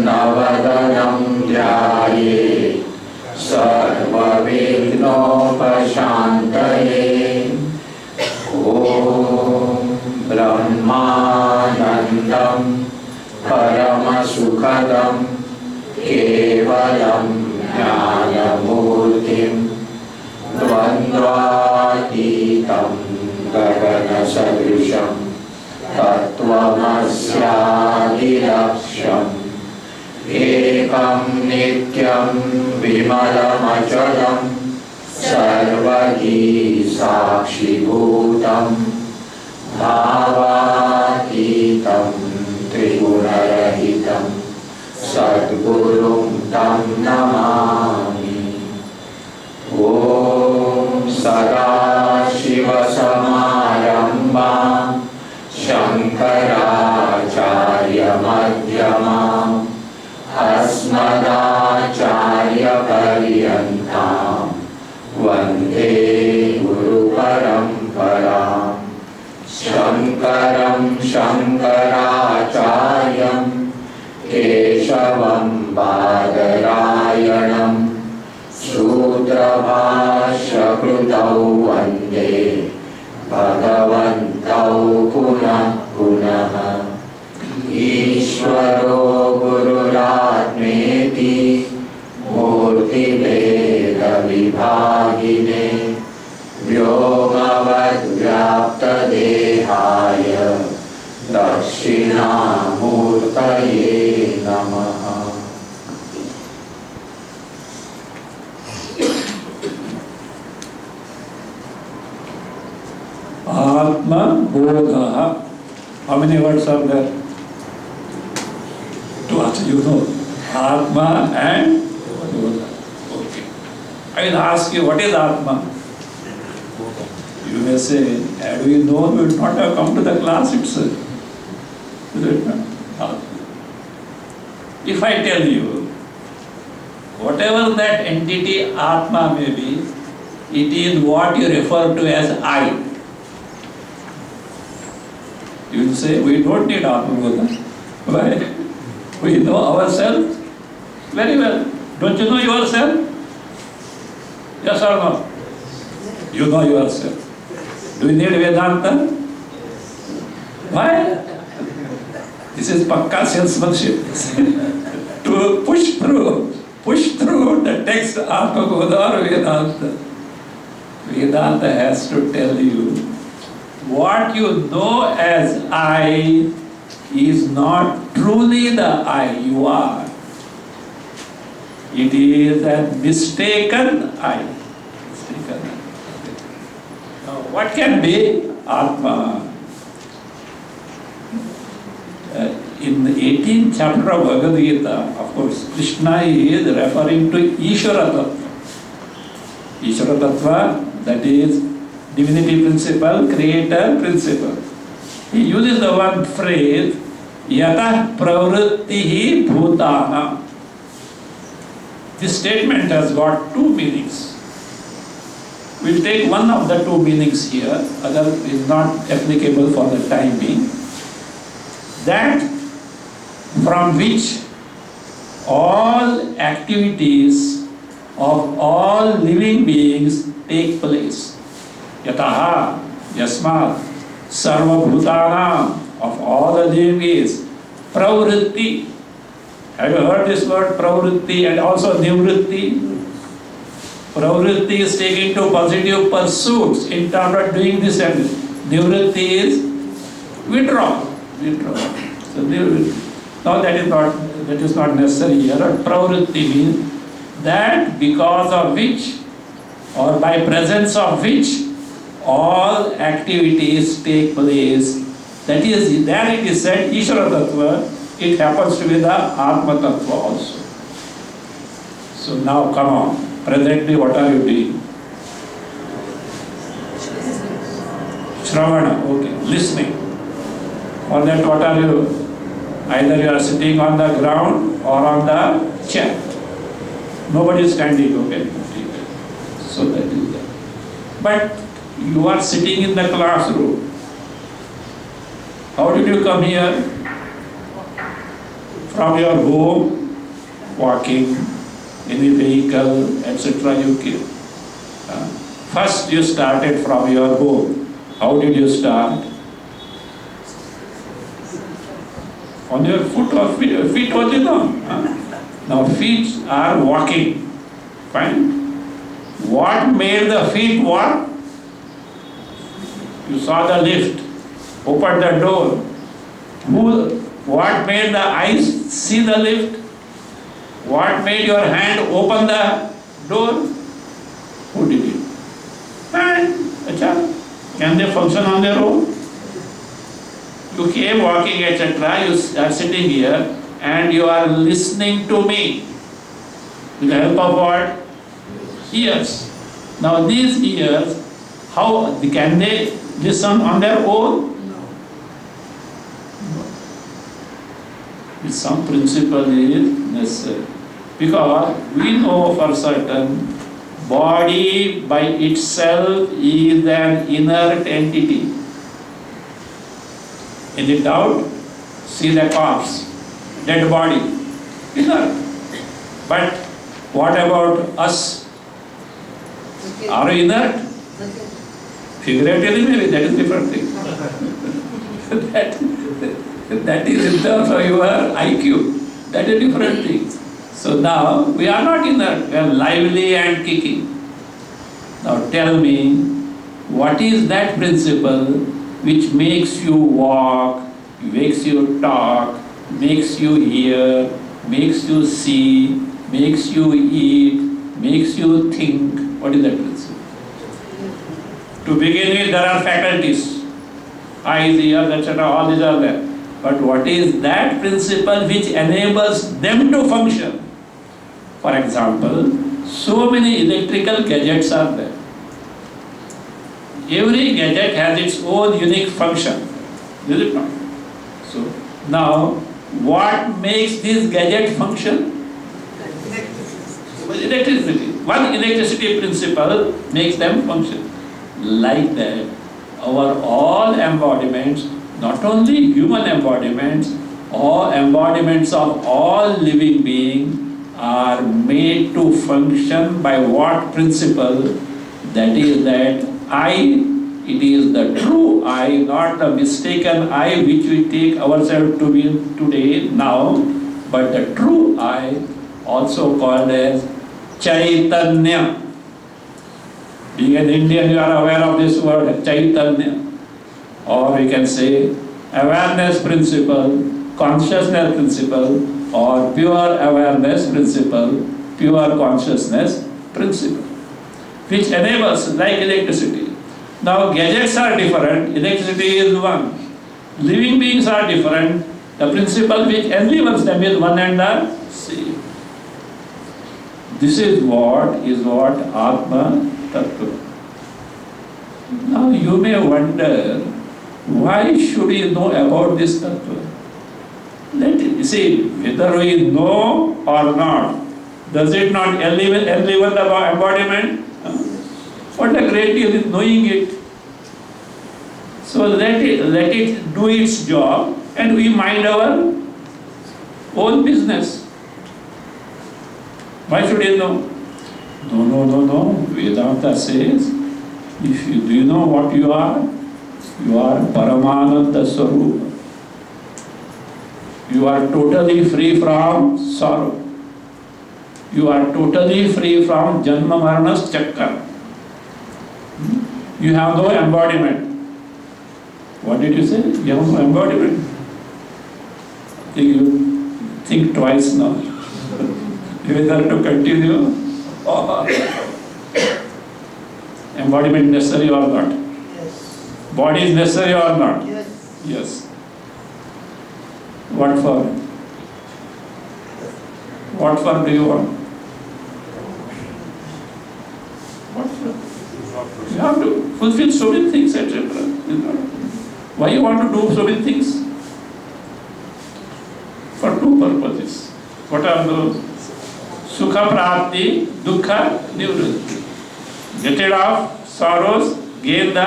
नवदनं ध्यायेत् सर्वविघ्नोपशान्तये। ॐ ब्रह्मानन्दं परमसुखदं केवलं ज्ञानमूर्तिं द्वन्द्वातीतं गगनसदृशं तत्त्वमस्यादिलक्ष्यम् एकं नित्यं विमलमचलं सर्वगी साक्षिभूतं भावातीतं त्रिगुणरहितं सद्गुरुं तं नमामि। ॐ सदाशिवसमारम्भां शङ्कराचार्यमध्यमाम् अस्मदाचार्यपर्यन्तां वन्दे गुरुपरम्पराम्। शङ्करं शङ्कराचार्यं केशवं बादरायणं सूत्रभाष्यकृतौ वन्दे भगवन्तौ पुनः पुनः। ईश्वरो गुरुरात्मेति मूर्तिभेदविभागिने व्योमवद्व्याप्तदेहाय दक्षिणामूर्तये नमः। Atma, Bodha. How many words are there? To us, you know. Atma and Bodha. Okay. I will ask you, what is Atma? You may say, had we known, we would not have come to the class itself. Is it not? If I tell you, whatever that entity Atma may be, it is what you refer to as I. You will say, we don't need Atma Bodha. Why? We know ourselves very well. Don't you know yourself? Yes or no? You know yourself. Do you need Vedanta? Why? This is pakka salesmanship. To push through the text Atma Bodha or Vedanta. Vedanta has to tell you, what you know as I is not truly the I you are. It is a mistaken I. Now, what can be Atma? In the 18th chapter of Bhagavad Gita, of course, Krishna is referring to Ishvara Tattva. Ishvara Tattva, that is divinity principle, creator principle. He uses the one phrase, yatah pravrittihi bhutana. This statement has got two meanings. We'll take one of the two meanings here, other is not applicable for the time being. That from which all activities of all living beings take place. Yataha, yasmat, sarva bhutana, of all the living beings. Pravritti. Have you heard this word pravritti and also nivritti? Pravritti is taken to positive pursuits in terms of doing this, and nivritti is withdrawal. So now that is not necessary here. But pravritti means that because of which or by presence of which all activities take place. That is, there it is said Ishvara Tattva, it happens to be the Atma Tattva also. So now come on, presently what are you doing? Shravana, okay, listening. For that what are you? Either you are sitting on the ground or on the chair. Nobody is standing, okay? So that is that. But you are sitting in the classroom. How did you come here? From your home, walking, in the vehicle, etc. you came. First you started from your home. How did you start? On your foot or feet only, no? Now feet are walking. Fine. What made the feet walk? You saw the lift, opened the door. What made the eyes see the lift? What made your hand open the door? Who did it? And a child. Can they function on their own? You came walking, etc. You are sitting here and you are listening to me. With the help of what? Ears. Now these ears, how can they listen on their own? Some principle is necessary. Because we know for certain body by itself is an inert entity. In the doubt, see the corpse, dead body, inert. But what about us? Are we inert? Figuratively maybe, that is different thing. that is in terms of your IQ. That is different thing. So now we are not inert, we are lively and kicking. Now tell me, what is that principle which makes you walk, makes you talk, makes you hear, makes you see, makes you eat, makes you think? What is that principle? To begin with, there are faculties, eyes, ears, etc. All these are there. But what is that principle which enables them to function? For example, so many electrical gadgets are there. Every gadget has its own unique function. Is it not? So, now, what makes this gadget function? Electricity. One electricity principle makes them function. Like that, our all embodiments, not only human embodiments, all embodiments of all living beings are made to function by what principle? That is that I, it is the true I, not the mistaken I which we take ourselves to be today, now, but the true I, also called as Chaitanya. Being an Indian, you are aware of this word, Chaitanya. Or we can say awareness principle, consciousness principle, or pure awareness principle, pure consciousness principle, which enables, like electricity. Now gadgets are different, electricity is one. Living beings are different, the principle which enables them is one and the same. This is what Atma Tattva. Now you may wonder, why should we know about this Tattva? Let it, see, whether we know or not, does it not elevate the embodiment? What a great deal is knowing it. So let it do its job and we mind our own business. Why should you know? No. Vedanta says, do you know what you are? You are Paramananda Swarupa. You are totally free from sorrow. You are totally free from Janma Maranas Chakkar. You have no embodiment. What did you say? You have no embodiment. You think twice now. Whether to continue or embodiment necessary or not? Yes. Body is necessary or not? Yes. Yes. What for? What for do you want? What for? You have to fulfill so many things, etc. Why you want to do so many things? For two purposes. What are those? Sukha prapti, dukkha nivritti. Get rid of sorrows, gain the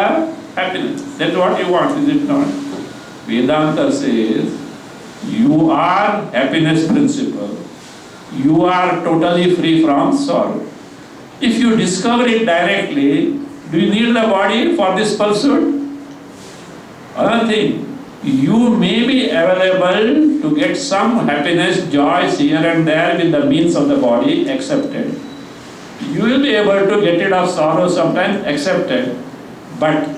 happiness. That's what you want, is it not? Vedanta says, You are happiness principle. You are totally free from sorrow. If you discover it directly, do you need the body for this pursuit? Another thing, you may be available to get some happiness, joys here and there with the means of the body, accepted. You will be able to get rid of sorrow sometimes, accepted. But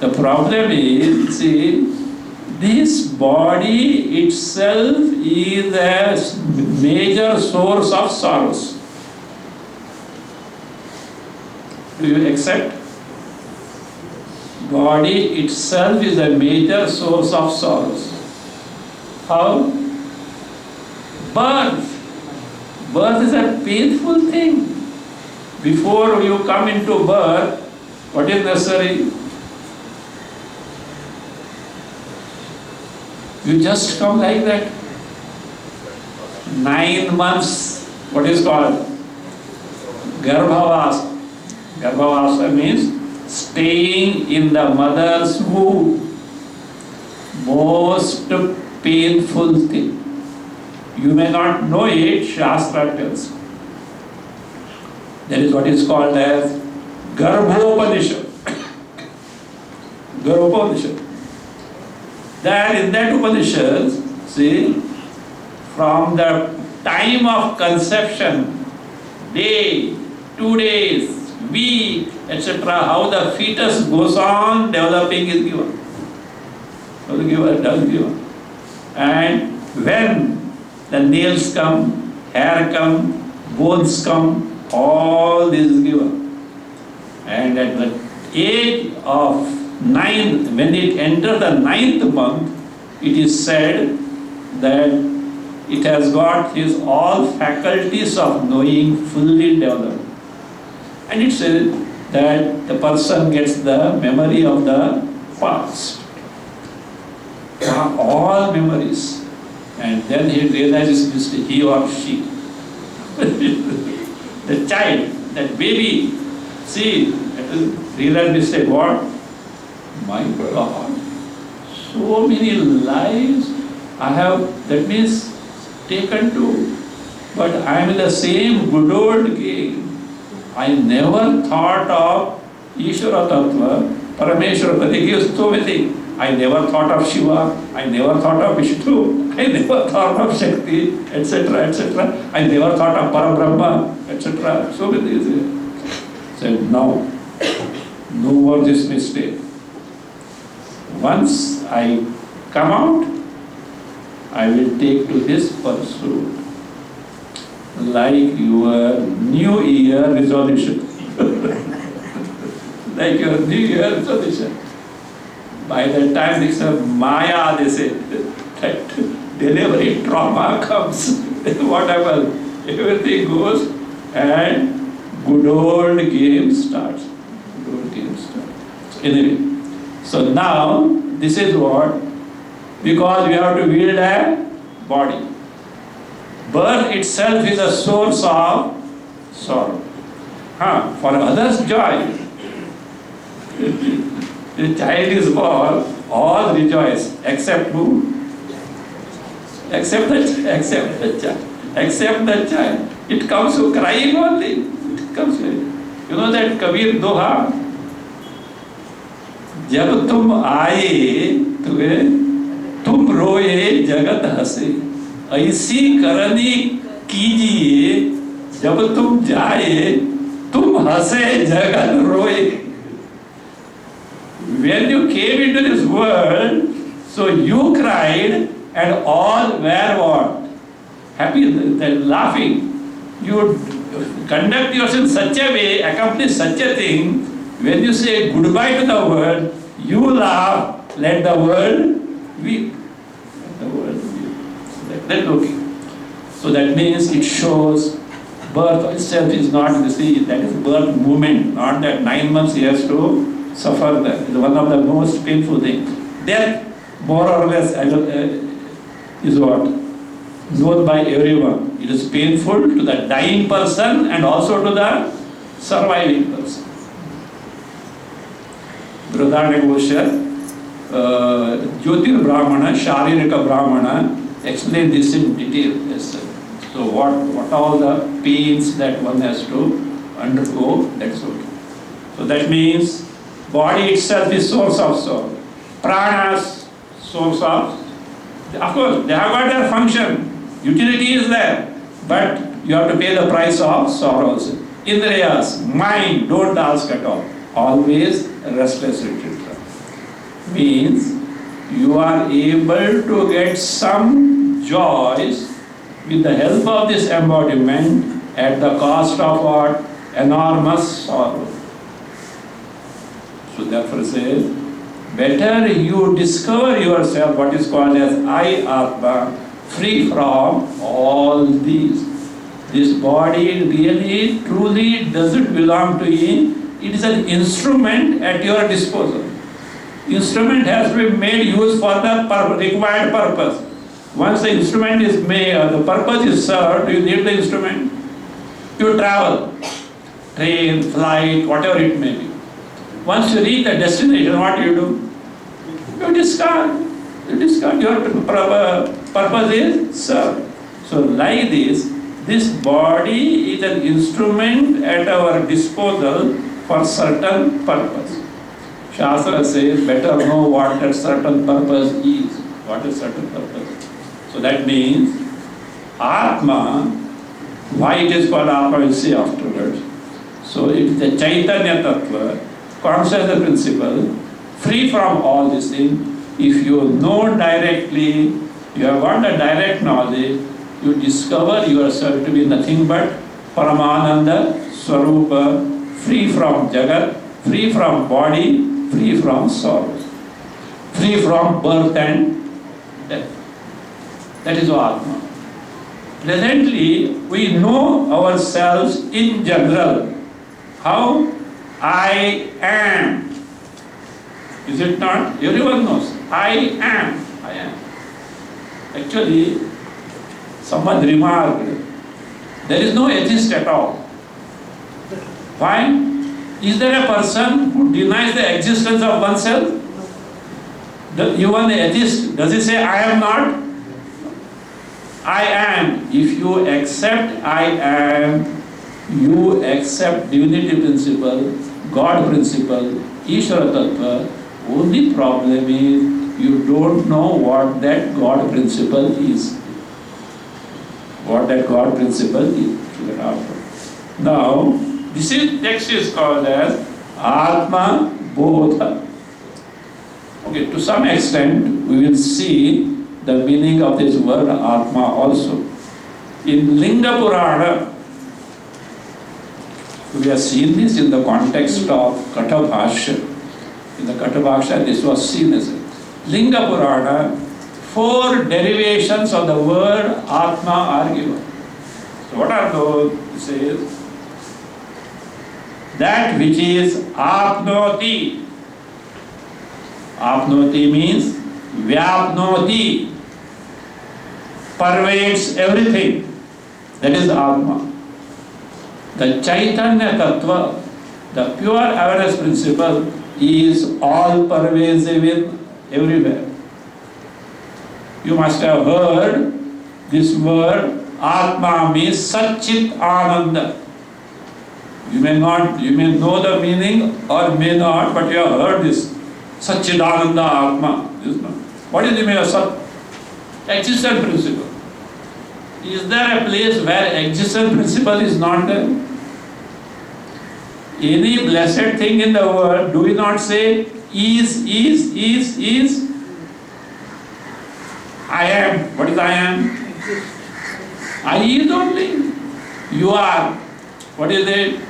the problem is, see, this body itself is a major source of sorrows. Do you accept? Body itself is a major source of sorrows. How? Birth. Birth is a painful thing. Before you come into birth, what is necessary? You just come like that. 9 months, what is called? Garbhavasa. Garbhavasa means staying in the mother's womb. Most painful thing. You may not know it, Shastra tells. That is what is called as Garbhopanishad. Garbhopanishad. That in that Upanishad, see, from the time of conception, day, 2 days, week, etc., how the fetus goes on developing is given. Does given. And when the nails come, hair come, bones come, all this is given. And at the age of 9th, when it enters the 9th month, it is said that it has got his all faculties of knowing fully developed. And it says that the person gets the memory of the past. All memories. And then he realizes he or she. The child, that baby, see, realize mistake, what? My God, so many lives I have, that means, taken to. But I am in the same good old game. I never thought of Ishvara Tattva, Parameshwara Pati, he gives so many. I never thought of Shiva, I never thought of Vishnu, I never thought of Shakti, etc., etc. I never thought of Parabrahma, etc. So many things. Said, no more this mistake. Once I come out, I will take to this pursuit. Like your New Year resolution. Like your New Year resolution. By the time this Maya, they say, that delivery trauma comes, whatever, everything goes and good old game starts. Good old game starts. Anyway, so now this is what, because we have to build a body. Birth itself is a source of sorrow. For others, joy. The child is born, all rejoice, except who? Except the child. Except the child. It comes to crying only. It comes to, you know that Kabir Doha? जब तुम आए तुम रोए जगत हंसे, ऐसी करनी कीजिए जब तुम जाए तुम हंसे जगत रोए. When you came into this world, so you cried and all were what? Happy, laughing. You conduct yourself in such a way, accomplish such a thing, when you say goodbye to the world, you laugh, let the world weep. Let the world weep. That's okay. So that means it shows birth itself is not, you see, that is birth movement, not that 9 months he has to suffer. That is one of the most painful things. Death, more or less, is what? Known by everyone. It is painful to the dying person and also to the surviving person. Bradharana Ghosha, Jyotir Brahmana, Sharirika Brahmana, explain this in detail. Yes, sir. So what all the pains that one has to undergo, that's okay. So that means body itself is source of soul. Pranas, source of course, they have got their function. Utility is there. But you have to pay the price of sorrows. Indriyas, mind, don't ask at all. Always restless, etc. Means you are able to get some joys with the help of this embodiment at the cost of what? Enormous sorrow. So therefore it says, better you discover yourself, what is called as I Atma, free from all these. This body really, truly doesn't belong to you. It is an instrument at your disposal. Instrument has to be made use for the required purpose. Once the instrument is made, the purpose is served, you need the instrument. You travel, train, flight, whatever it may be. Once you reach the destination, what do? You discard. You discard. Your purpose is served. So like this body is an instrument at our disposal for certain purpose. Shastra says, better know what that certain purpose is. What is certain purpose? So that means Atma, why it is called Atma, we'll see afterwards. So it is the Chaitanya Tattva, conscious principle, free from all these things. If you know directly, you have got the direct knowledge, you discover yourself to be nothing but Paramananda, Swarupa, free from Jagat, free from body, free from sorrows, free from birth and death. That is Atma. Presently, we know ourselves in general. How? I am. Is it not? Everyone knows. I am. I am. Actually, someone remarked, there is no atheist at all. Why? Is there a person who denies the existence of oneself? Even the atheist, does he say, I am not? I am. If you accept I am, you accept divinity principle, God principle, Ishvara Tattva. Only problem is you don't know what that God principle is. What that God principle is. Now, this text is called as Atma Bodha. Okay, to some extent we will see the meaning of this word Atma also. In Linga Purana, we have seen this in the context of Katha Bhashya. In the Katha Bhashya, this was seen as it. Linga Purana, 4 derivations of the word Atma are given. So what are those? It says, that which is Apnoti. Apnoti means Vyapnoti, pervades everything. That is Atma. The Chaitanya Tattva, the pure awareness principle, is all pervasive in everywhere. You must have heard this word Atma means Satchit Ananda. You may know the meaning or may not, but you have heard this Satchidananda Atma. What is the meaning of Sat? Existent principle. Is there a place where existent principle is not there? Any blessed thing in the world, do we not say is? I am. What is I am? I is only. You are. What is it?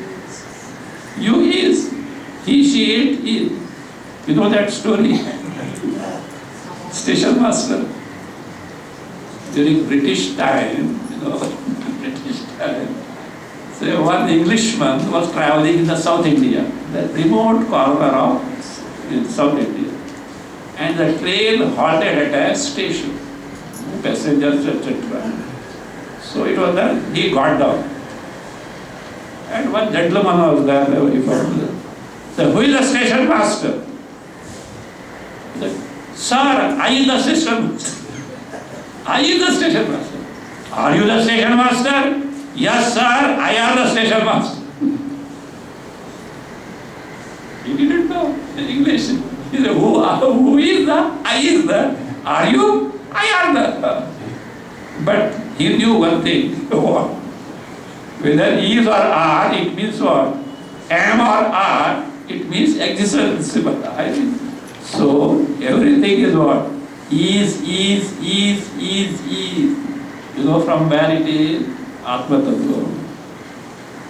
You is. He, she, it is. You know that story? Station master. During British time, so one Englishman was traveling in the South India, the remote corner of in South India, and the train halted at a station, passengers, etc. So it was that he got down, and one gentleman was there. He found, so who is the station master? He said, sir, I am the station master. I is the station master. Are you the station master? Yes, sir, I am the station master. He didn't know in English. He said, who is the? I is the. Are you? I am the. But he knew one thing. Whether is or are, it means what? Am or are, it means existence. So everything is what? Is. You know from where it is? Atma Tattva.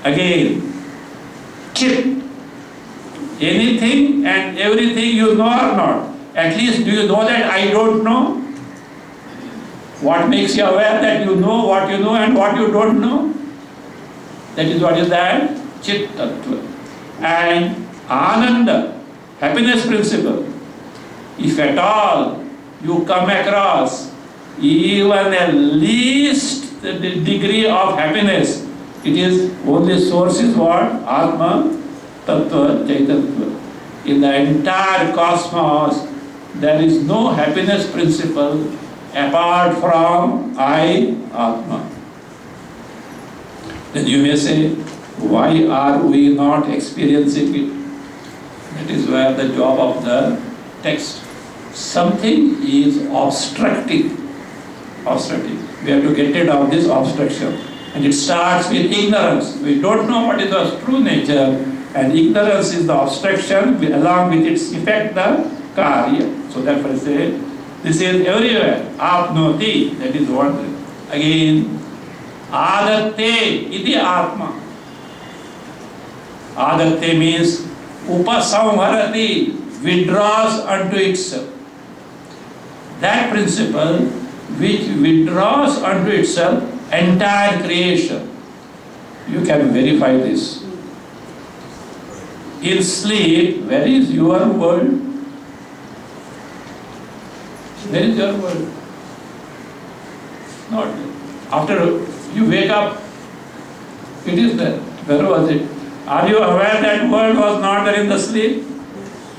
Again, chit. Anything and everything you know or not. At least do you know that I don't know? What makes you aware that you know what you know and what you don't know? That is what is that? Chit Tattva. And Ananda, happiness principle. If at all you come across even a least degree of happiness, it is only source is what? Atma, Tattva, Chaitanya. In the entire cosmos, there is no happiness principle apart from I, Atma. Then you may say, why are we not experiencing it? That is where the job of the text. Something is obstructing. We have to get rid of this obstruction. And it starts with ignorance. We don't know what is our true nature, and ignorance is the obstruction, along with its effect, the karya. So therefore I say, this is everywhere. Apnoti, that is what. Again, adatte iti atma. Adatte means upasamharati, withdraws unto itself. That principle which withdraws unto itself entire creation. You can verify this. In sleep, where is your world? Where is your world? Not there. After you wake up, it is there. Where was it? Are you aware that world was not there in the sleep?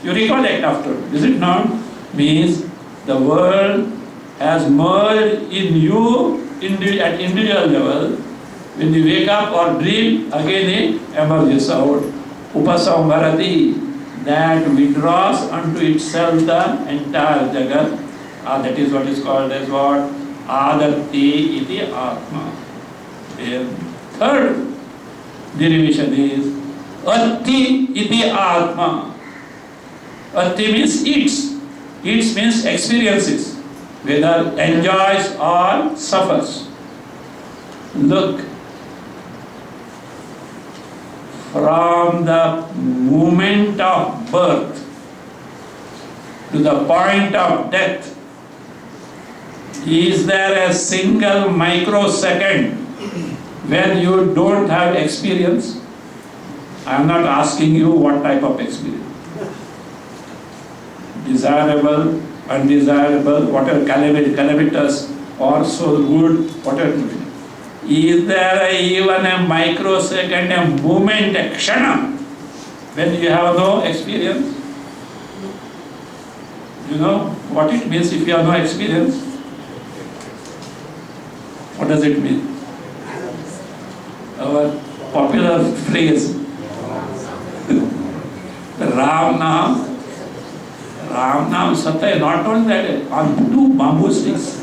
You recollect after. Is it not? Means the world has merged in you at individual level. When you wake up or dream, again it emerges out. Upasamharati, that withdraws unto itself the entire jagat. That is what is called as what? Adatti iti atma. Third derivation is Atti iti atma. Atti means eats. Eats means experiences, whether enjoys or suffers. Look, from the moment of birth to the point of death, is there a single microsecond when you don't have experience? I am not asking you what type of experience. Desirable, undesirable, whatever, calamitous, or so good, whatever. Is there even a microsecond, a moment, a kshana, when you have no experience? You know what it means if you have no experience? What does it mean? Our popular phrase, the Ram Nam Satya, not only that, on two bamboo sticks.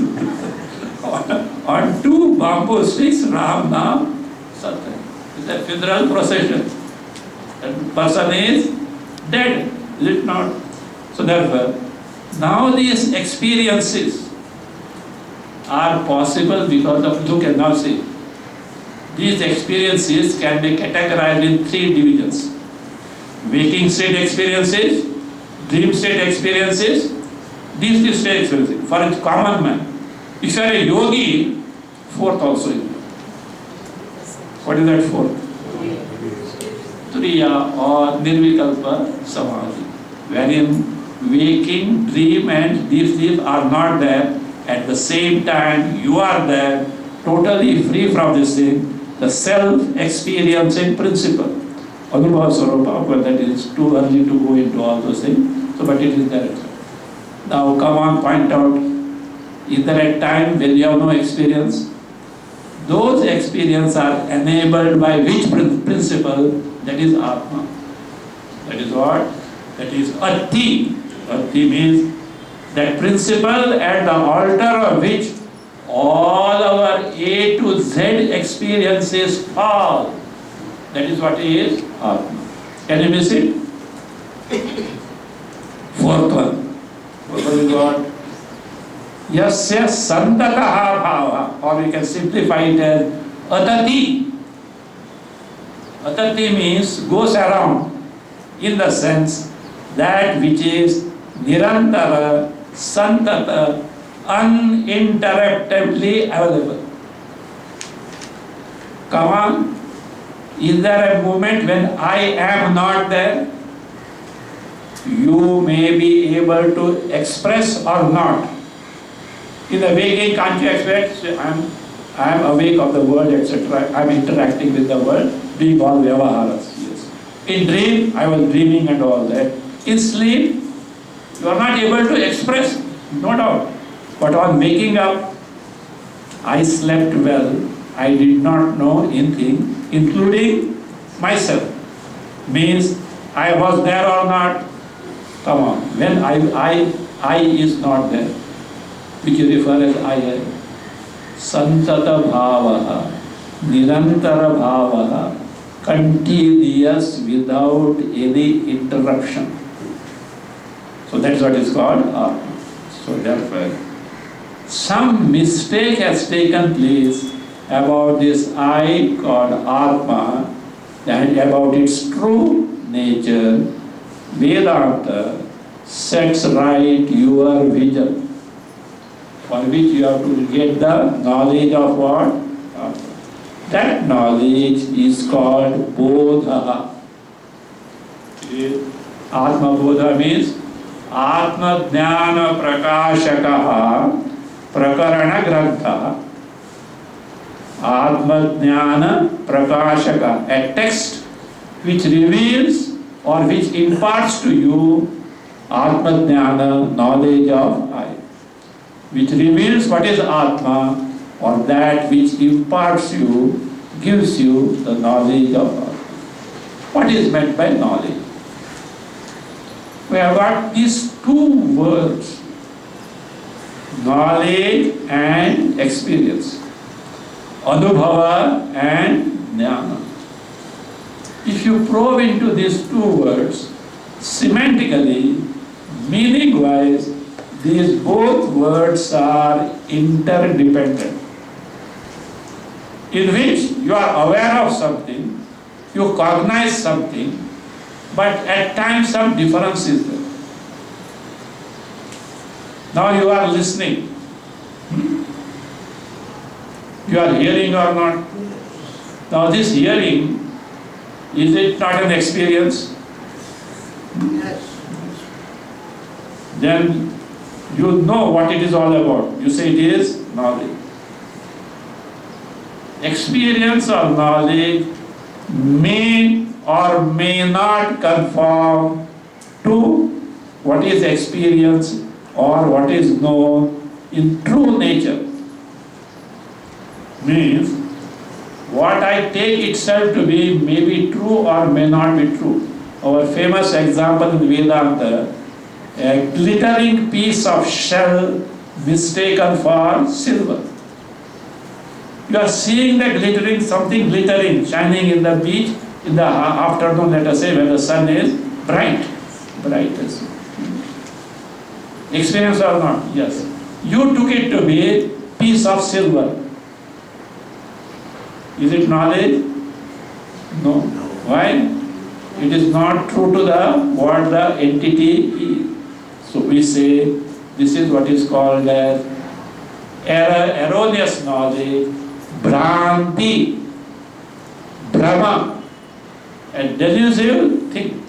On two bamboo sticks, Ram Nam Satya. It's a funeral procession. That person is dead, is it not? So therefore, now these experiences are possible because of, you can now see, these experiences can be categorized in three divisions. Waking state experiences, dream state experiences, these three state experiences. For a common man, if you are a yogi, fourth also is. What is that fourth? Turiya or Nirvikalpa Samadhi, wherein waking, dream and these are not there. At the same time, you are there, totally free from this thing, the self-experiencing principle. Anubhava Swarupa, but that is too early to go into all those things, so but it is there. Now come on, point out, Is there a time when you have no experience? Those experiences are enabled by which principle? That is Atma. That is what? That is Ati. Ati means that principle at the altar of which all our A to Z experiences fall. That is what is Atma. Can you miss it? Fourth one. What is what? Yasya santataha bhava, or you can simplify it as atati. Atati means goes around, in the sense that which is nirantara, santata, uninterruptedly available. Come on, is there a moment when I am not there? You may be able to express or not. In the waking, can't you express, I am awake of the world, etc. I am interacting with the world, doing all vyavaharas. Yes. In dream, I was dreaming and all that. In sleep, you are not able to express, no doubt. But on waking up, I slept well. I did not know anything, including myself. Means I was there or not. Come on. When I is not there, which you refer as I am. Santata bhavaha, nirantara bhavaha, continuous without any interruption. So that's what is called Atma. So therefore, some mistake has taken place about this I called Atma and about its true nature. Vedanta sets right your vision, for which you have to get the knowledge of what? That knowledge is called Bodha. Atma Bodha means Atma Jnana Prakashakaha Prakarana Grantha. Atma Jnana Prakashaka, a text which reveals or which imparts to you Atma Jnana, knowledge of I, which reveals what is Atma, or that which imparts you, gives you the knowledge of Atma. What is meant by knowledge? We have got these two words, knowledge and experience, Anubhava and Jnana. If you probe into these two words, semantically, meaning-wise, these both words are interdependent, in which you are aware of something, you cognize something, but at times some difference is there. Now you are listening. You are hearing or not? Now this hearing, is it not an experience? Yes. Then you know what it is all about. You say it is knowledge. Experience or knowledge may or may not conform to what is experience or what is known in true nature. Means what I take itself to be may be true or may not be true. Our famous example in Vedanta, a glittering piece of shell mistaken for silver. You are seeing the glittering, something glittering, shining in the beach in the afternoon, let us say, when the sun is bright. Brightest. Experience or not? Yes. You took it to be a piece of silver. Is it knowledge? No. Why? It is not true to the what the entity is. So we say this is what is called as erroneous knowledge, Bhranti, Brahma, a delusive thing.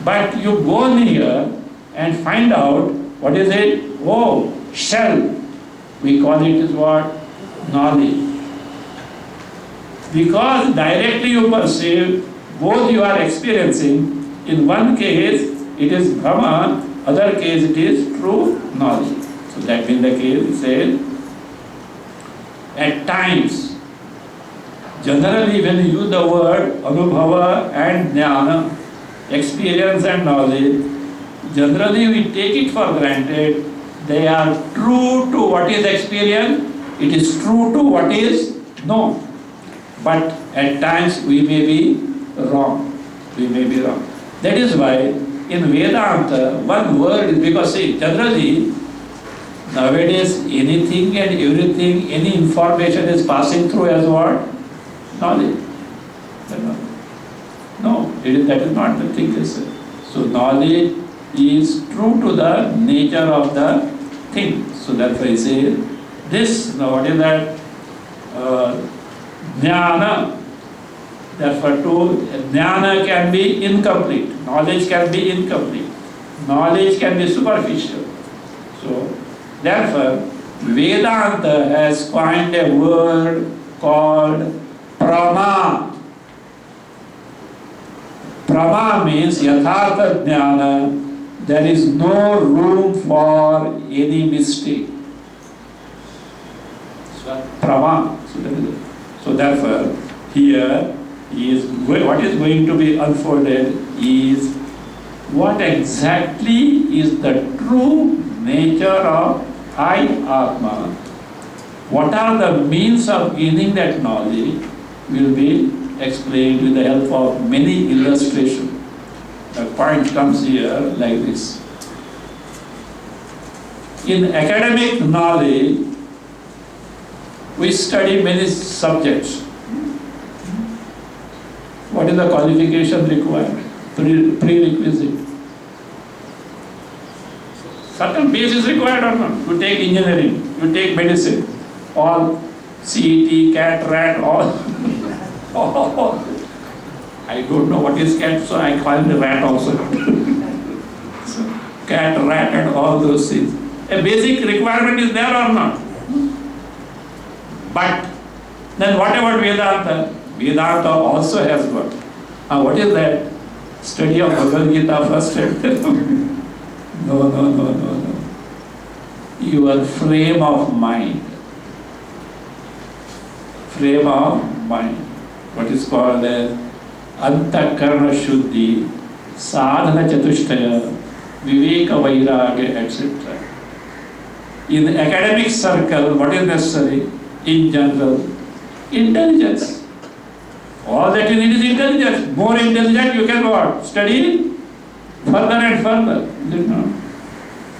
But you go near and find out what is it? Oh, shell. We call it as what? Knowledge. Because directly you perceive, both you are experiencing. In one case it is Brahma, other case it is true knowledge. So that being the case, he said, at times, generally when you use the word anubhava and jnana, experience and knowledge, generally we take it for granted. They are true to what is experience, it is true to what is known. But at times we may be wrong. We may be wrong. That is why in Vedanta, one word is, because see, generally nowadays anything and everything, any information is passing through as what? Knowledge. No, that is not the thing. So knowledge is true to the nature of the thing. So therefore I say this, now what is that? Jnana. Therefore jnana can be incomplete. Knowledge can be incomplete. Knowledge can be superficial. So therefore Vedanta has coined a word called prama. Prama means yathartha jnana. There is no room for any mistake. So, prama. So therefore, here what is going to be unfolded is what exactly is the true nature of I, Atma. What are the means of gaining that knowledge will be explained with the help of many illustrations. The point comes here like this. In academic knowledge, we study many subjects. What is the qualification required? Prerequisite. Certain base is required or not? You take engineering, you take medicine, all CET, CAT, RAT, all. I don't know what is CAT, so I call it RAT also. So, CAT, RAT and all those things. A basic requirement is there or not? But then what about Vedanta? Vedanta also has got. What is that? Study of Bhagavad Gita first. No. Your frame of mind. Frame of mind. What is called as Antakarna Shuddhi, Sadhana Chatushtaya, Viveka Vairagya, etc. In the academic circle, what is necessary? In general, intelligence. All that you need is intelligence. More intelligent you can what? Study further and further.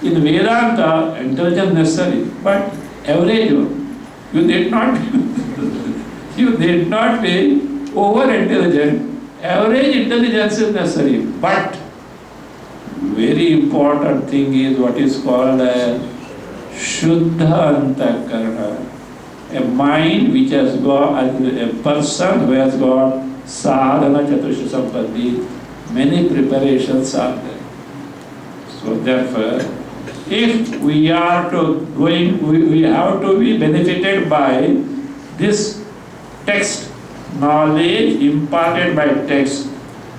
In Vedanta, intelligence necessary, but average one. You need not be over-intelligent. Average intelligence is necessary. But very important thing is what is called a Shuddha Antakarna. A mind which has got, a person who has got sadhana chatusha sampatti, many preparations are there. So therefore, if we are to we have to be benefited by this text, knowledge imparted by text,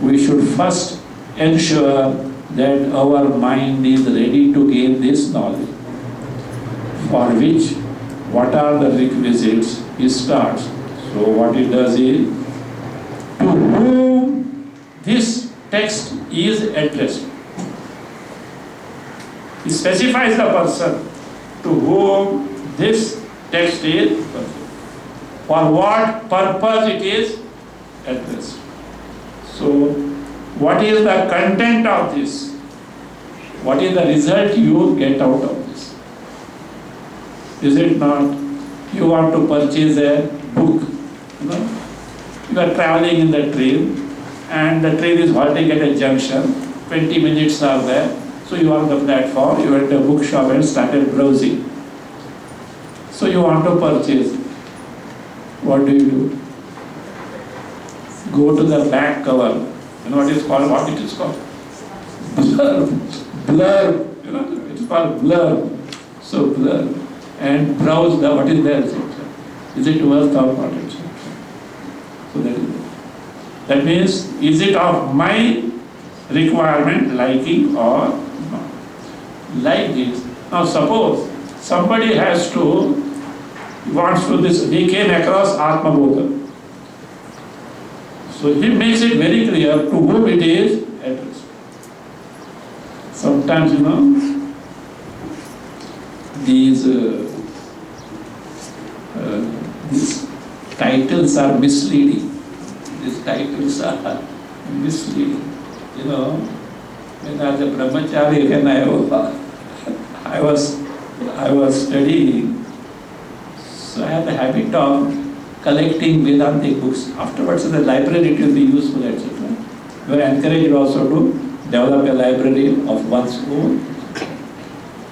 we should first ensure that our mind is ready to gain this knowledge, for which what are the requisites? He starts. So what he does is, to whom this text is addressed. He specifies the person to whom this text is addressed. For what purpose it is addressed. So what is the content of this? What is the result you get out of this? Is it not? You want to purchase a book. You are traveling in the train and the train is halting at a junction. 20 minutes are there. So you are on the platform, you are at a bookshop and started browsing. So you want to purchase. What do? Go to the back cover. You know what it is called? What it is called? Blurb. It is called blurb. So blurb. And browse the what is there. Is it worth or not? So that is it. That means, is it of my requirement, liking or not? Like this. Now suppose somebody has to, wants to this, he came across Atma Bodha. So he makes it very clear to whom it is addressed. Sometimes, these titles are misleading. These titles are misleading. When I was a brahmachari, when I was studying, so I had the habit of collecting Vedantic books. Afterwards, in the library, it will be useful, etc. We were encouraged also to develop a library of one's own.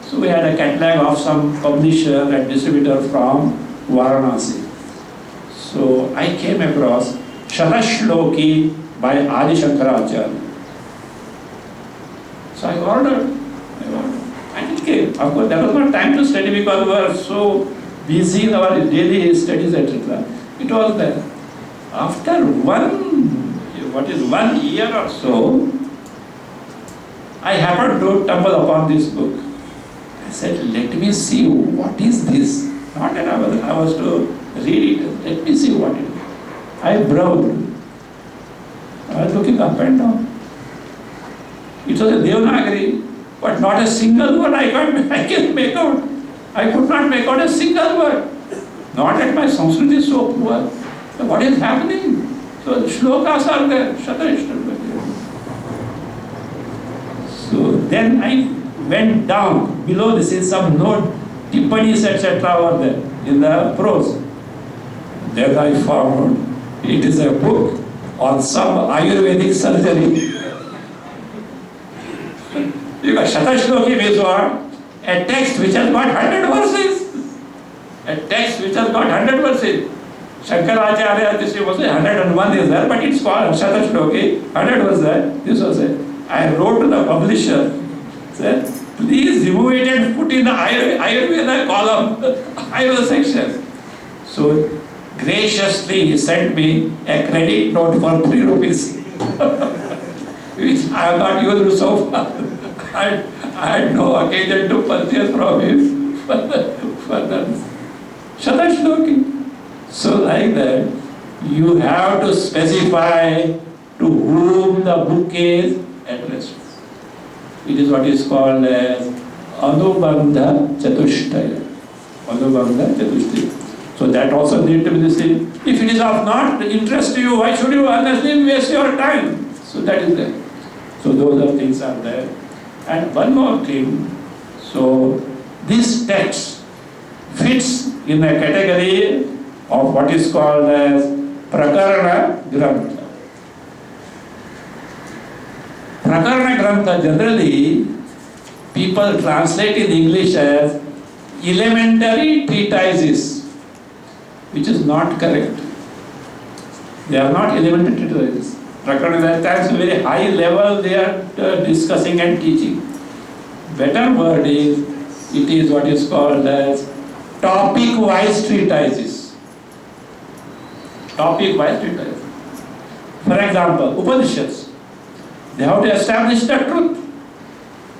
So we had a catalog of some publisher and distributor from Varanasi. So I came across Shatashloki by Adi Shankaracharya. So I ordered. And it came. Of course, there was not time to study because we were so busy in our daily studies, etc. It was there. After 1 year or so, I happened to stumble upon this book. I said, let me see what is this. Not that I was to read it. Let me see what it is. I browsed. I was looking up and down. It was a Devanagari, but not a single word I can make out. I could not make out a single word. Not that my Sanskrit is so poor. So what is happening? So the shlokas are there. So then I went down. Below this is some note, tippanis, etc. were there in the prose. Then I found it is a book on some Ayurvedic surgery. Because Shatashloki means what? A text which has got 100 verses. A text which has got 100 verses. Shankaracharya, this was 101 is there, but it's called Shatashloki. 100 was there. This was it. I wrote to the publisher, said, please remove it and put in the Ayurveda column, Ayurveda section. So graciously he sent me a credit note for 3 rupees, which I have not used so far. I had no occasion to purchase from him for the Shatashloki. So like that, you have to specify to whom the book is addressed. It is what is called as Anubandha Chatushtaya. Anubandha Chatushtaya. So that also needs to be the same. If it is of not interest to you, why should you honestly waste your time? So that is there. So those are things are there. And one more thing. So this text fits in a category of what is called as Prakarana Grantha. Prakarana Grantha generally people translate in English as elementary treatises, which is not correct. They are not elementary treatises. Prakarana at times very high level they are discussing and teaching. Better word is, it is what is called as topic-wise treatises. Topic-wise treatises. For example, Upanishads, they have to establish the truth.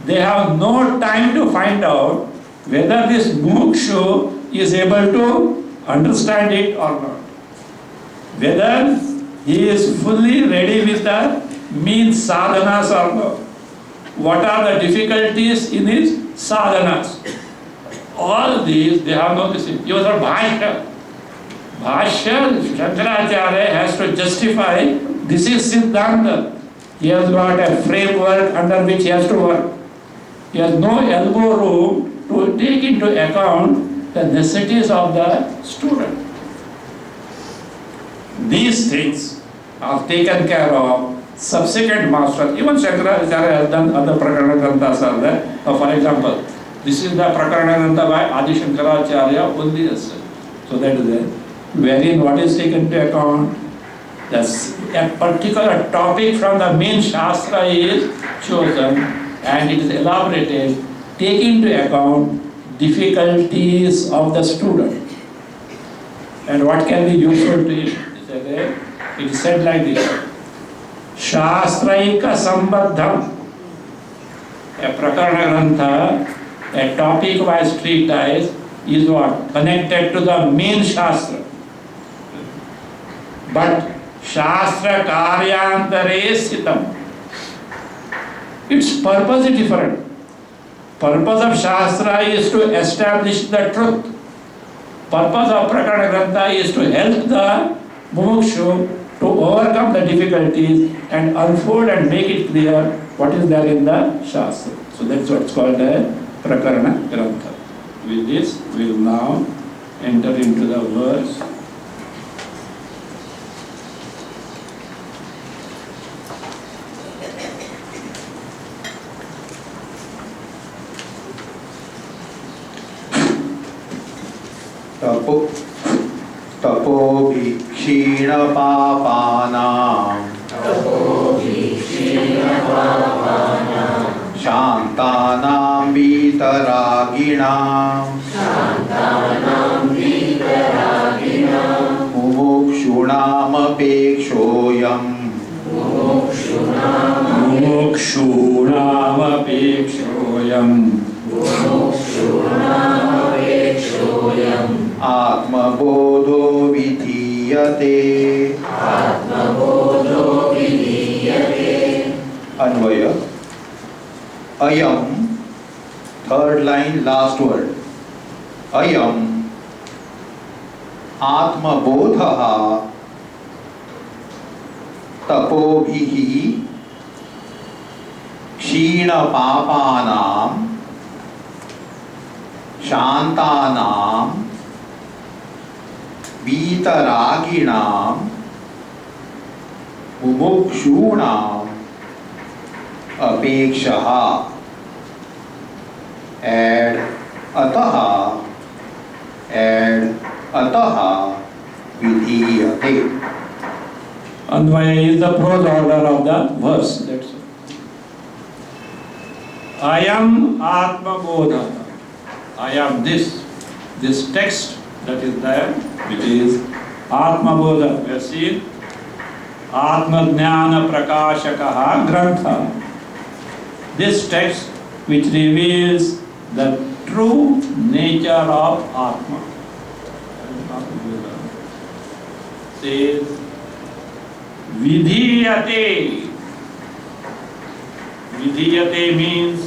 They have no time to find out whether this mukshu is able to understand it or not. Whether he is fully ready with the means sadhanas or not. What are the difficulties in his sadhanas? All these they have no decision. Even for Bhashya. Bhashya, Shankaracharya has to justify this is Siddhanta. He has got a framework under which he has to work. He has no elbow room to take into account the necessities of the student. These things are taken care of subsequent masters. Even Shankaracharya has done other Prakarana Granthas are there. For example, this is the Prakarana Grantha by Adi Shankaracharya only. So that is there. Wherein what is taken into account? A particular topic from the main Shastra is chosen and it is elaborated, taking into account difficulties of the student and what can be useful to him. It is said like this: Shastraika Sambadham. A Prakarana Grantha a topic-wise treatise is what? Connected to the main Shastra. But Shastra Karyantare Sitam. Its purpose is different. Purpose of Shastra is to establish the truth. Purpose of Prakarana Grantha is to help the Mumukshu to overcome the difficulties and unfold and make it clear what is there in the Shastra. So that's what's called a Prakarana Grantha. With this, we will now enter into the verse. तपोभि क्षीणपापानां शान्तानां वीतरागिणां मुमुक्षूणामपेक्षोऽयम् आत्मबोधो विधीयते अन्वय अयम third line last word अयम आत्मबोधः तपोभिः क्षीणपापानां शान्तानां वीतरागिणां मुमुक्षूणाम् अपेक्षः add अतः विधीयते. Anvaya is the prose order of the verse. That's all. I am Atma Bodha. I am this text that is there, which is Atma Bodha. We have seen Atma Jnana Prakashakaha Grantha. This text which reveals the true nature of Atma. Says Vidhiyate. Vidhiyate means,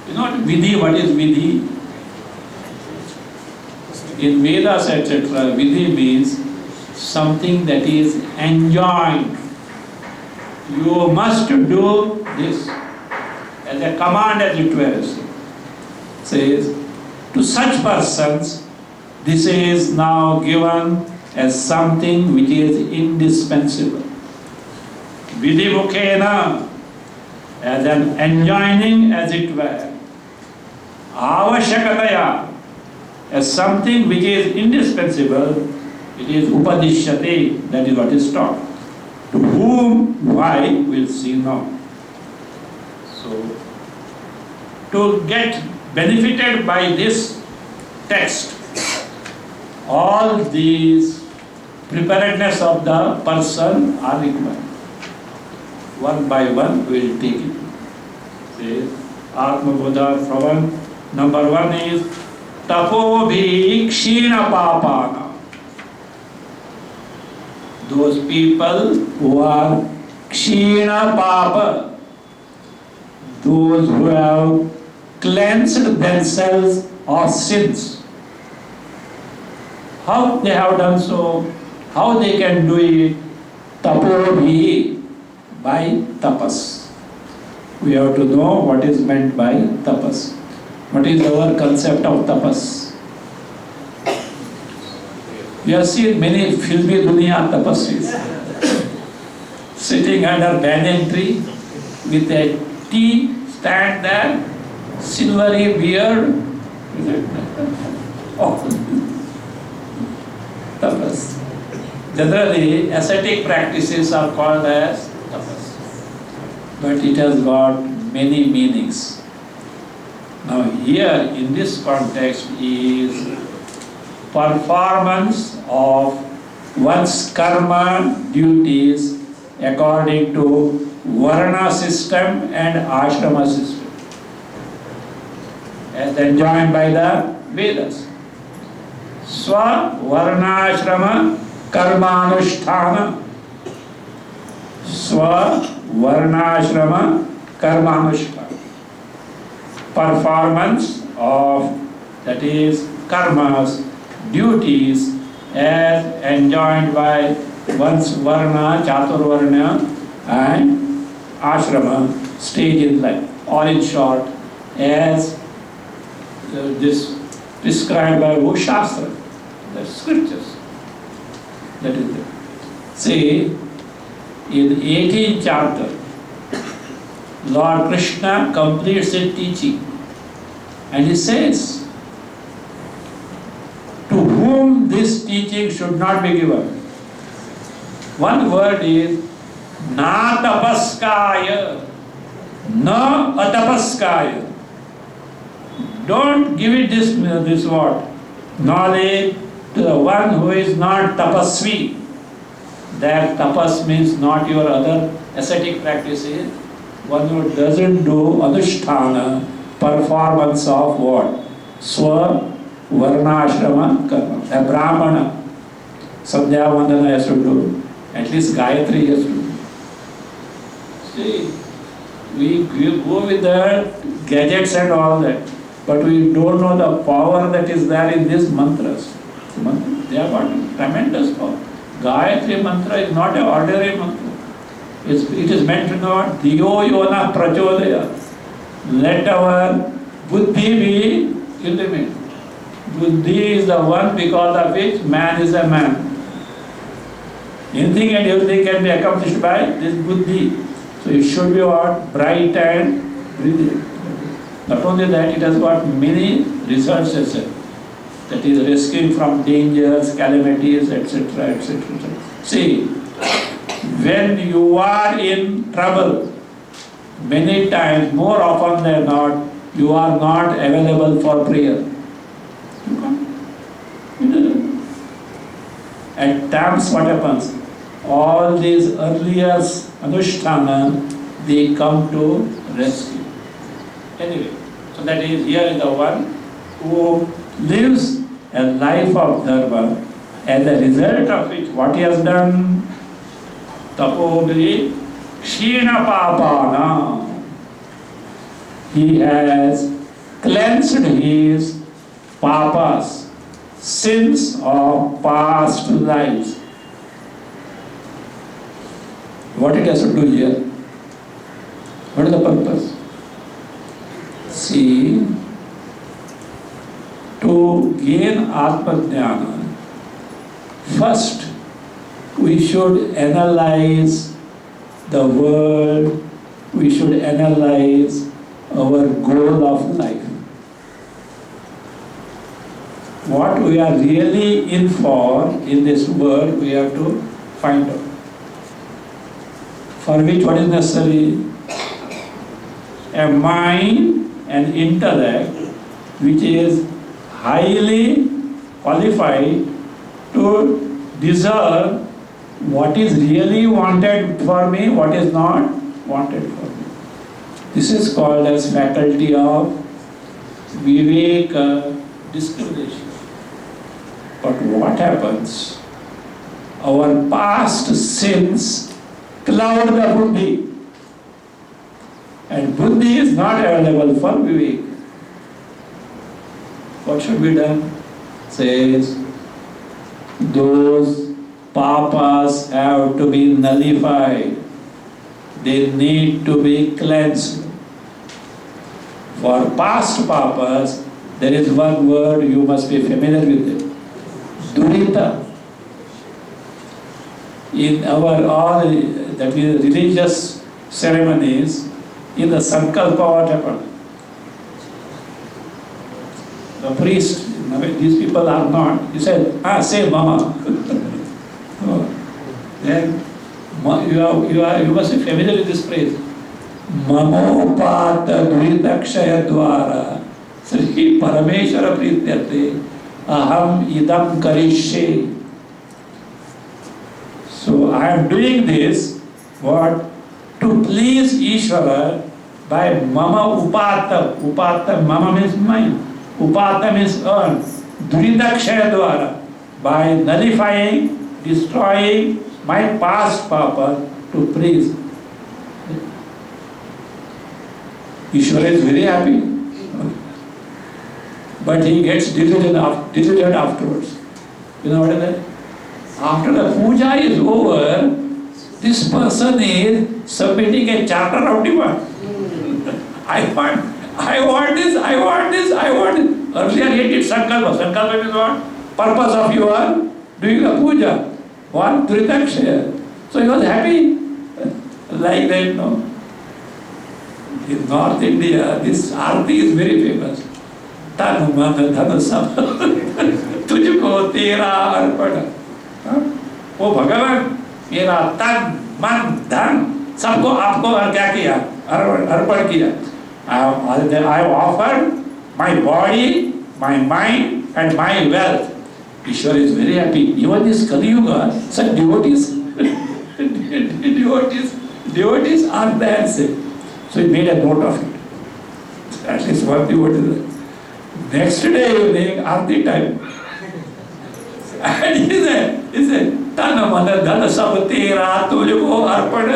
you know Vidhi, what is Vidhi? In Vedas, etc., Vidhi means something that is enjoined. You must do this as a command, as it were. Says, to such persons, this is now given as something which is indispensable. Vidhi mukhena, as an enjoining, as it were. Avashakataya, as something which is indispensable, it is upadishyate, that is what is taught. To whom, why, we'll see now. So, to get benefited by this text, all these preparedness of the person are required. One by one, we will take it. Says, Atma Bodha, number one is Tapobhi Kshina Papana. Those people who are Kshina Papa, those who have cleansed themselves of sins. How they have done so? How they can do it? Tapobhi, by tapas. We have to know what is meant by tapas. What is our concept of tapas? We have seen many filmy dunya tapasvis sitting under banyan tree with a tea stand there, silvery beard. Oh. Tapas. Generally, ascetic practices are called as tapas, but it has got many meanings. Now here in this context is performance of one's karma duties according to Varna system and Ashrama system. as enjoined by the Vedas. Swa varnashrama karmanusthana. Swa varnashrama karmanusthana. Performance of, that is, karmas, duties, as enjoined by one's varna, chaturvarna, and ashrama, stage in life. Or in short, as this prescribed by Shastra, the scriptures. That is it. See, in 18th chapter, Lord Krishna completes his teaching and he says, to whom this teaching should not be given. One word is na tapaskaya, na atapaskaya. Don't give it this word, knowledge, to the one who is not tapasvi. That tapas means not your other ascetic practices. One who doesn't do anusthana, performance of what? Swa varnashrama karma. A brahmana, sandhya vandana has to do. At least Gayatri has to do. See, we go with the gadgets and all that, but we don't know the power that is there in these mantras. They have got tremendous power. Gayatri mantra is not an ordinary mantra. It is meant to know Diyo Yona Prachodaya. Let our buddhi be illuminated. Buddhi is the one because of which man is a man. Anything and everything can be accomplished by this buddhi. So it should be what? Bright and brilliant. Not only that, it has got many resources. That is rescuing from dangers, calamities, etc., etc. See, when you are in trouble, many times, more often than not, you are not available for prayer. You can't. At times what happens? All these earlier anushthanas, they come to rescue. Anyway, so that is here is the one who lives a life of dharma, as a result of which what he has done? Tapodri Kshina Papana. He has cleansed his papas, sins of past lives. What it has to do here? What is the purpose? See, to gain Atma Jnana, first we should analyze the world, we should analyze our goal of life. What we are really in for in this world, we have to find out. For which what is necessary? A mind and intellect which is highly qualified to discern what is really wanted for me, what is not wanted for me. This is called as faculty of viveka, discrimination. But what happens? Our past sins cloud the buddhi, and buddhi is not available for vivek. What should be done? Says, those papas have to be nullified. They need to be cleansed. For past papas, there is one word you must be familiar with it. Durita. In our all that is religious ceremonies, in the sankalpa what happened? The priest, these people are not. He said, say mama. Then you must be familiar with this phrase. Mamopata Duritakshaya Dwara Sri Parameshwara Prityate Aham Idam Karishe. So I am doing this, what? To please Ishvara, by mama upatam. Upatam, mama means mine. Upatam is earned. Duridakshaya dwara. By nullifying, destroying my past papa to praise. Ishvara is very happy. But he gets diligent afterwards. You know what is that? After the puja is over, this person is submitting a charter of demand. I want this. Earlier he did sankalpa. Sankalpa means what? Purpose of your doing a puja. One Dhritakshaya. So he was happy. Like that, no? In North India, this arti is very famous. Tan man dhan sab tujhko tera arpan. वो भगवान मेरा तन मन धन सबको आपको क्या किया अर्पण किया I have offered my body, my mind and my wealth. Ishwar is very happy. Even this Kali Yuga, such devotees are there. So he made a note of it. At least one devotee. Next day evening, Aarti time. And he said, Tana mana dhana sab tera tujhko arpan.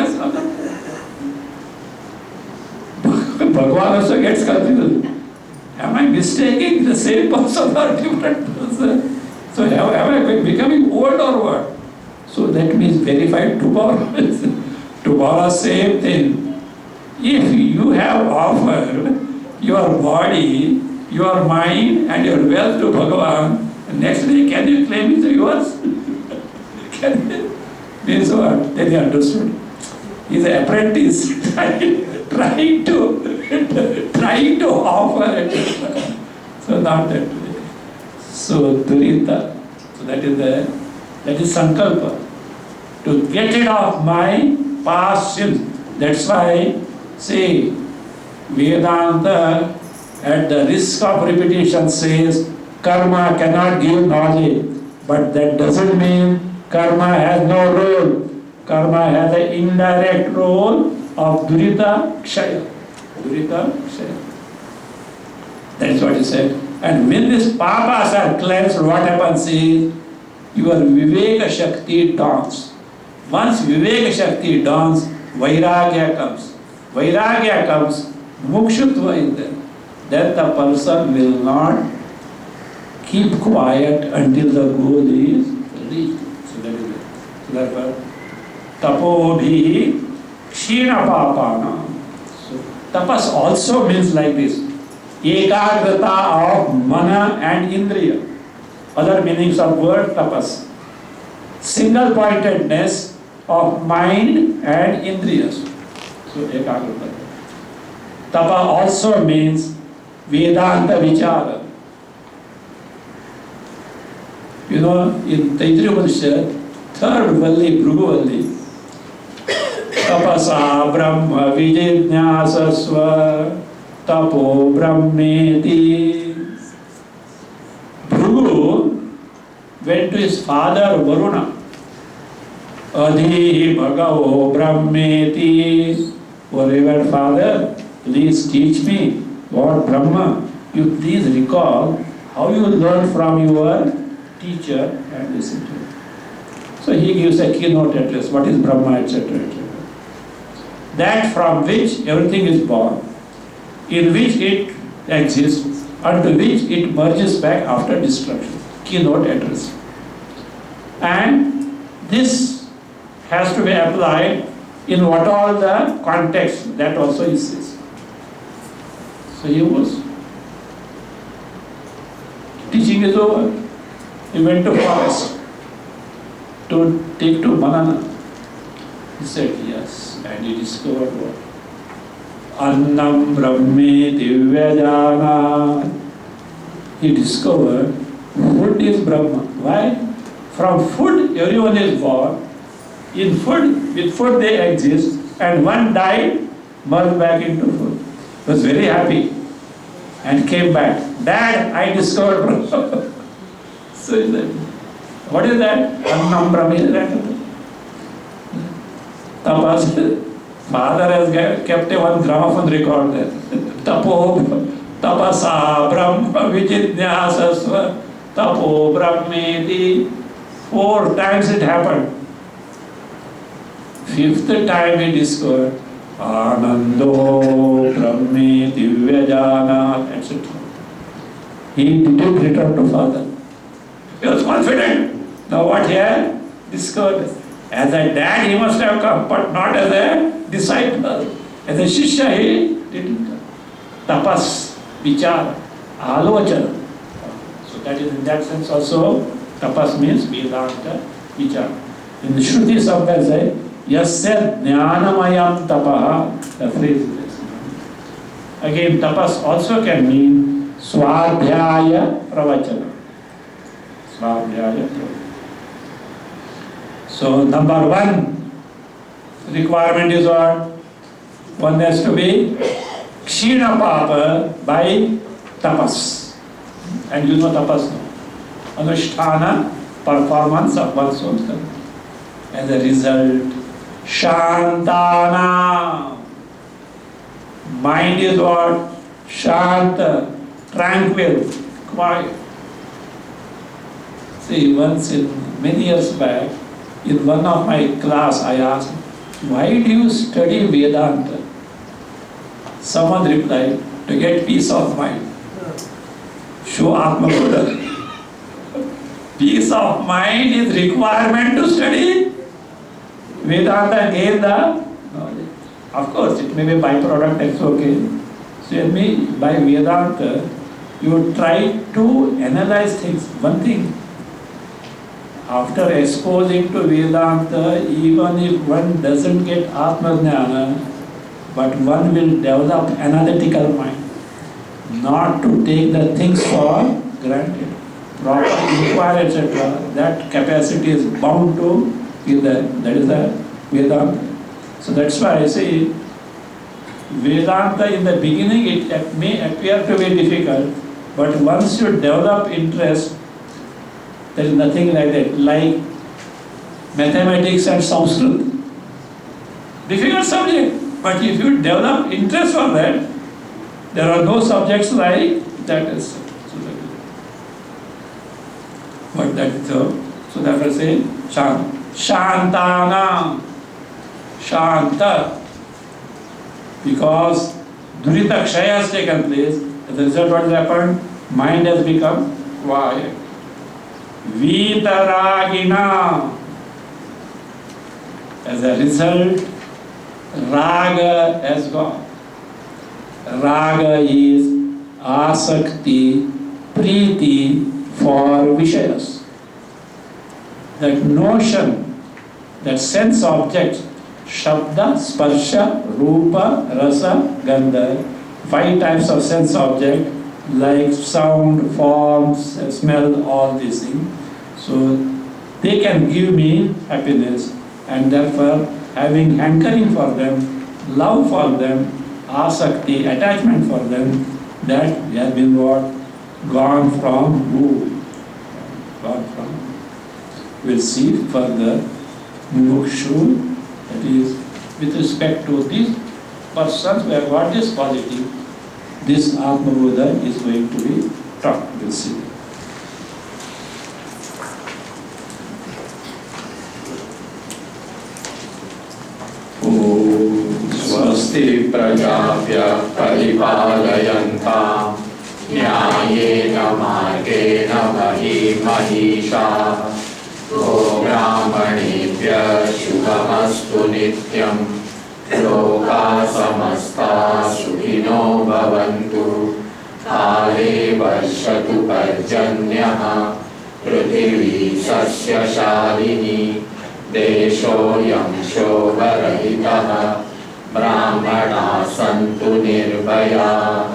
Bhagavan also gets confused. Am I mistaking the same person or different person? So am I becoming old or what? So that means verified tomorrow. Tomorrow same thing. If you have offered your body, your mind and your wealth to Bhagavan, next day can you claim it's yours? Can you? Means what? Then he understood. He's an apprentice trying to offer it. So not that way. So Durita. So that is sankalpa. To get rid of my past sins. That's why say Vedanta at the risk of repetition says karma cannot give knowledge. But that doesn't mean karma has no role. Karma has an indirect role of Durita Kshaya. Durita Kshaya. That's what he said. And when these papas are cleansed, what happens is your Viveka Shakti dawns. Once Viveka Shakti dawns, Vairagya comes. Vairagya comes, Mukshutva is there. Then the person will not keep quiet until the goal is reached. So that is it. So therefore, Tapobhi Kshina Papana. So tapas also means like this. Ekagrata of mana and indriya. Other meanings of word tapas. Single pointedness of mind and indriyas. So ekagrata. Tapa also means Vedanta Vichara. You know, in Taittiriya Upanishad, third Valli, Bhrugu Valli, Tapasa Brahma Vijidnyasasva Tapo Brahmeti. Bhrugu went to his father Varuna. Adhi Bhagavo Brahmeti. O revered father, please teach me what Brahma. You please recall how you learned from your teacher and listen to it. So he gives a keynote address. What is Brahma, etc., etc. That from which everything is born, in which it exists, unto which it merges back after destruction. Keynote address. And this has to be applied in what all the context, that also he says. So he was teaching is over. He went to forest to take to banana. He said yes, and he discovered what? Annam Brahme Divyajana. He discovered food is Brahma. Why? From food everyone is born. In food, with food they exist, and one died, merged back into food. He was very happy and came back. Dad, I discovered Brahma. So he said, what is that? Annam Brahma. Tapas. Father has kept a one gramophone record there. Tapo tapasa brahma vijidnyasasva tapo brahmeti. 4 times it happened. 5th time he discovered Anando brahme divyajana, etc. He didn't return to father. He was confident. Now what he had discovered? As a dad he must have come, but not as a disciple. As a shishya he didn't come. Tapas, vichara, alochana. So that is in that sense also, tapas means Vedanta, vichara. In the Shruti somewhere say, yasya jnanamayam tapaha, the phrase is this. Again, tapas also can mean swadhyaya pravachana. Swadhyaya pravachana. So number 1 requirement is what? One has to be kshina papa by tapas. And you know tapas now. Anusthana, performance of one's own karma. As a result, shantana. Mind is what? Shanta, tranquil, quiet. See, once many years back, in one of my class, I asked, why do you study Vedanta? Someone replied, to get peace of mind. Show Atma Bodha. Peace of mind is requirement to study Vedanta and gain the knowledge. Of course, it may be byproduct, it's okay. So by Vedanta, you try to analyze things. One thing, after exposing to Vedanta, even if one doesn't get Atma Jnana, but one will develop analytical mind, not to take the things for granted, proper inquiry, etc. That capacity is bound to be there. That is the Vedanta. So that's why I say, Vedanta in the beginning it may appear to be difficult, but once you develop interest, there is nothing like that, like mathematics and Sanskrit. Difficult subject, but if you develop interest for that, there are no subjects like that is. But that is so therefore say Shantana, Shanta, because Durita Kshaya has taken place. As a result, what has happened? Mind has become quiet. Vitaragina. As a result, Raga has gone. Raga is asakti, priti for Vishayas. That notion, that sense object, Shabda, Sparsha, Rupa, Rasa, Gandha, 5 types of sense object, like sound, forms, smell, all these things. So they can give me happiness, and therefore having hankering for them, love for them, asakti, attachment for them, that has been what? Gone from who? Gone from. We'll see further mukshu, that is with respect to these persons who have got this quality, this Atma Bodha is going to be taught. We'll see. स्वस्ति प्रजाभ्यः परिपालयन्तां न्यायेन मार्गेण महीं महिषाः गोब्राह्मणेभ्यः शुभमस्तु नित्यं लोकाः समस्ताः सुखिनो भवन्तु काले वर्षतु पर्जन्यः पृथिवी सस्यशालिनी देशोऽयं शोभरहितः ब्राह्मणाः सन्तु निर्भयाः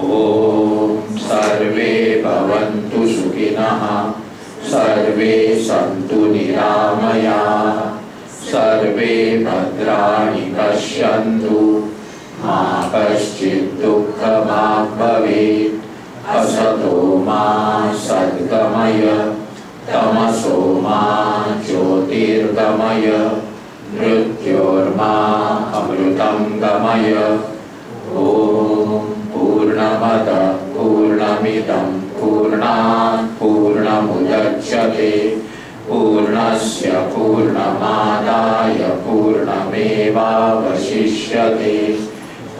ॐ सर्वे भवन्तु सुखिनः सर्वे सन्तु निरामयाः सर्वे भद्राणि पश्यन्तु मा कश्चित् दुःखभाग् भवेत् असतो मा सद्गमय तमसो मा ज्योतिर्गमय मृत्योर्मा अमृतं गमय। ॐ पूर्णमदः पूर्णमिदं पूर्णात् पूर्णमुदच्यते पूर्णस्य पूर्णमादाय पूर्णमेवावशिष्यते।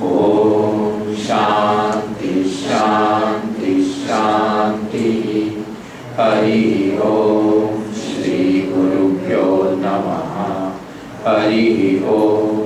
ॐ शान्ति शान्ति शान्तिः। हरिः ॐ श्री गुरुभ्यो नमः। हरिः ॐ।